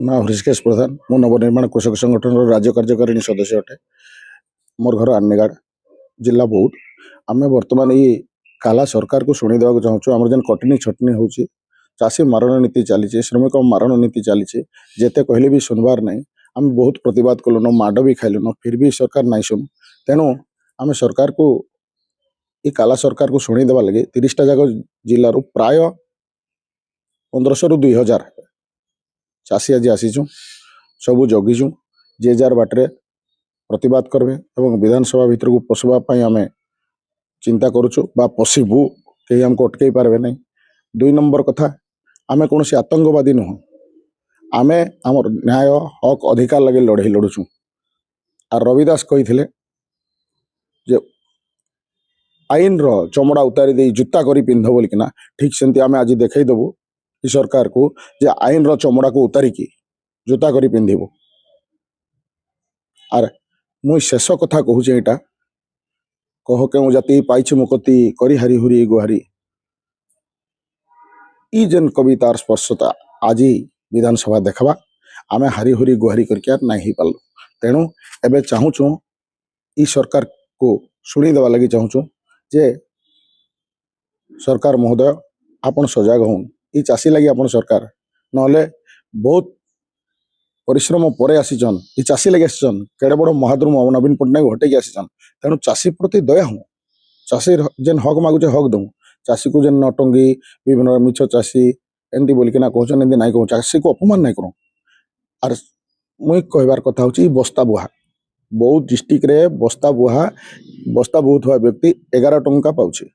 ना हृषिकेश प्रधान मु नवनिर्माण कृषक संगठन राज्य कार्यकारिणी सदस्य अटे। मोर घर आनेगाड़ जिला बौद्ध। आम बर्तमान ये काला सरकार को शुणी देवा चाहूँ। आम जेन कटनी छटनी हो चाषी मारण नीति चली श्रमिक मारण नीति चली जेते कहले भी सुनबार नहीं। आम बहुत प्रतिवाद कलुन माड भी खाइलुन फिर भी सरकार नहीं शुणु। तेणु आम सरकार को ये काला सरकार को शुणी देवा लगे 30टा जाक जिलूर प्राय 1500 ରୁ 2000 चाषी आज आसीचु सबू जगिचु जे जार बाटे प्रतिवाद करबे और विधानसभा भीतर को पशुवाई आम चिंता करुचु बा पशबू कहीं आमको अटकई पारे नहीं। 2 नंबर कथा आम कौन आतंकवादी नुह आम आम न्याय हक अधिकार लगे लड़े लड़ुचु। आर रविदास कही आईन रो चमड़ा उतारी दे जूता करी पिंध बोलिकिना ठीक सेमती आम आज देखईदेबू सरकार को जे आईन रो चमड़ा को उतारिकी जूता करी पिंधबू। आर मुई शेष कथा कहूँ यहाँ कह के जाति पाई मुकती करी हारी हुरी गुहारी ई जेन कवितार स्पर्शता आज विधानसभा देखा आम हारी हुरी गुहारी करके नहीं पार्लु। तेणु एबे चाहूँ ई सरकार को शुणी देवा लगी चाहूँ जे सरकार महोदय आपण सजग हूँ ई चाषी लगी आपण सरकार नले बहुत परिश्रम पर आसीचन ये चाषी लगे आसीचन केड़े बड़ महाद्रुम नवीन पट्टनायक हटेकी आसीचन। तेणु चाषी प्रति दया हूँ चाषी जेन हक मागुचे हक दऊ चाषी को जेन नटंगी विभिन्न मिछ चाषी एमती बोलिकिना कहचन एमती नाई कहूँ चाषी को अपमान नहीं करूँ। आर मुई कहबार कथा हूँ बस्ता बुहा बौद्ध डिस्ट्रिक्ट रे बस्ता बहुत हुआ व्यक्ति 11 टंका पाउछे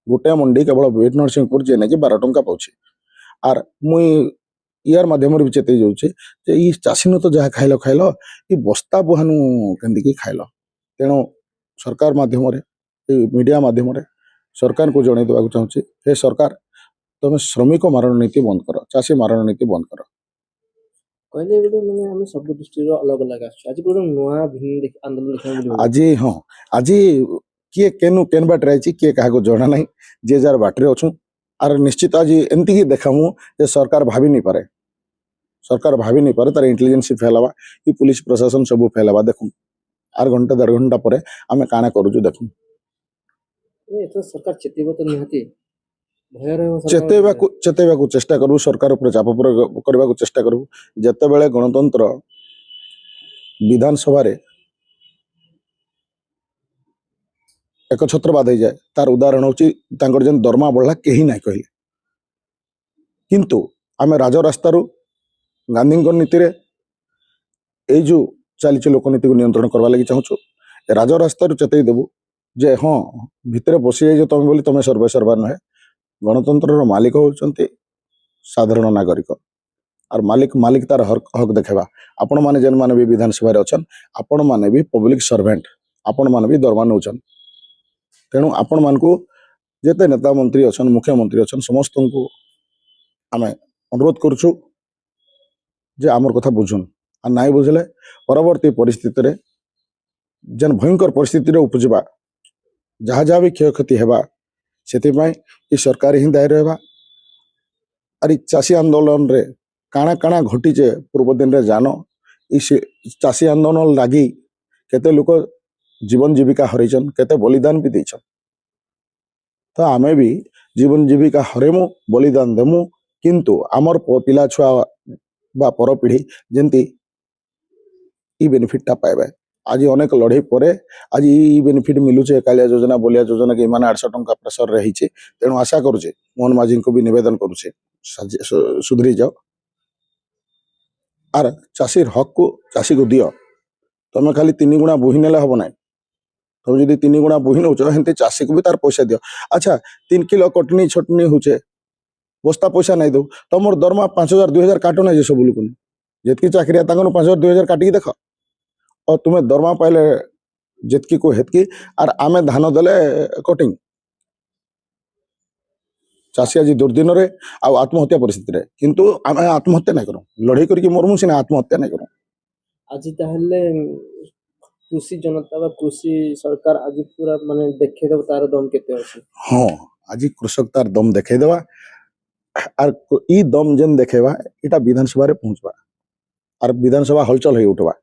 गोटे मंडी केवल वीर नरसिंहपुर जे नहीं 12 टंका पाउछे। आर मुई यार माध्यम भी चेतई जाऊे ये चाषी नु तो जहाँ खाइल खाइल ये बस्ता बुहानु केंदिकी खाइल। तेणु सरकार माध्यम मीडिया माध्यम सरकार को जन देवा चाहूँगी हे सरकार तुम श्रमिक मारण नीति बंद कर चाषी मारण नीति बंद कर। कहले गोटे माने हम सब डिस्ट्रिक्ट अलग अलग आज गोटे नुआ भिन्न आंदोलन देखा आज हाँ आज किए केनु केन बाट रही किए क्या जना ना जे जार बाटे अच्छु। आर निश्चित आज एमती ही देखामु जे सरकार भाभी नहीं पारे तार इंटेलिजेंस फेल हवा कि पुलिस प्रशासन सब फेल हवा देखूँ आर घंटा 1.5 घंटा पर आम काना करूँ देखूँ सरकार चेतव तो निहाती चेतवा चेष्टा करू सरकार उपर चाप करने को चेष्टा करू जिते बड़े गणतंत्र विधानसभा एक छत्रवाद हो जाए तार उदाहरण हूँ जेन दरमा बढ़ला कहीं ना कहले किंतु आम राजरास्त गांधी नीति रे ए जो चली लोकनीति को नियंत्रण करवा लगी चाहूँ राजरास्त चेतई देबू जे हाँ भितर बसी जाइए तुम बोली तुम सर्वे सर्वा नुहे गणतंत्र मालिक होती साधारण नागरिक और मालिक तार हक देखेबा। आपण माने जेन माने भी विधानसभा अच्छन आपण माने भी पब्लिक सर्वेंट आपण माने भी दरमा नौचन। तेणु आपण मान को जेते नेता मंत्री अच्छन मुख्यमंत्री अच्छन समस्त को आम अनुरोध करुचु जे आमर कथा बुझुन आ नाई बुझले परवर्ती परिस्थिति जेन भयंकर परिस्थिति उपजिबा जहाँ जहाँ भी क्षयक्षति हेबा से सरकार ही दायी रहा। अरे चाषी आंदोलन रे काଣା काଣା घटीचे पूर्व दिन रे जान चाषी आंदोलन लगी केते लोक जीवन जीविका हरईचन केते बलिदान भी देछन। तो आमे भी जीवन जीविका हरेमु बलिदान देमु किंतु आमर पिला छुआ बा पर पीढ़ी जेंती ई बेनिफिटा पाइबे। आज अनेक लड़े पर आज ये बेनिफिट मिलूचे कालिया योजना बलिया योजना के माने 800 टंका प्रेसर रही तेणु आशा करुचे मोहन माझी को भी निवेदन करुचे सुधरी जाओ आर चाषी हक को चाषी को दियो तुम खाली 3 गुणा बोही नेले हम ना तुम जब 3 गुणा बोही नौच हेमती चाषी को भी तार पैसा दियो। अच्छा 3 किलो कटनी छटनी होचे बस्ता पैसा नहीं दो तुम दरमा 5000 2000 काटो ना सब लोक जितकी चाकरिया 5000 2000 काटिकी देख और तुम्हें दरमा पाइले जितकी को हेतकी आर आमे धान देले कटिंग चाषी आज दुर्दिन रे आत्महत्या परिस्थिति रे किंतु आम आत्महत्या नहीं करूँ लड़ाई करके मरमु सीना आत्महत्या नहीं करूँ। आज ताहले कृषि जनता बा कृषि सरकार आज पूरा माने देखे दब तार दम केते अछि। हाँ आज कृषक तार दम देखे देवा আর ই দম যেন দেখেবা এটা বিধানসভারে পৌঁছবা আর বিধানসভা হলচল হয়ে উঠবা।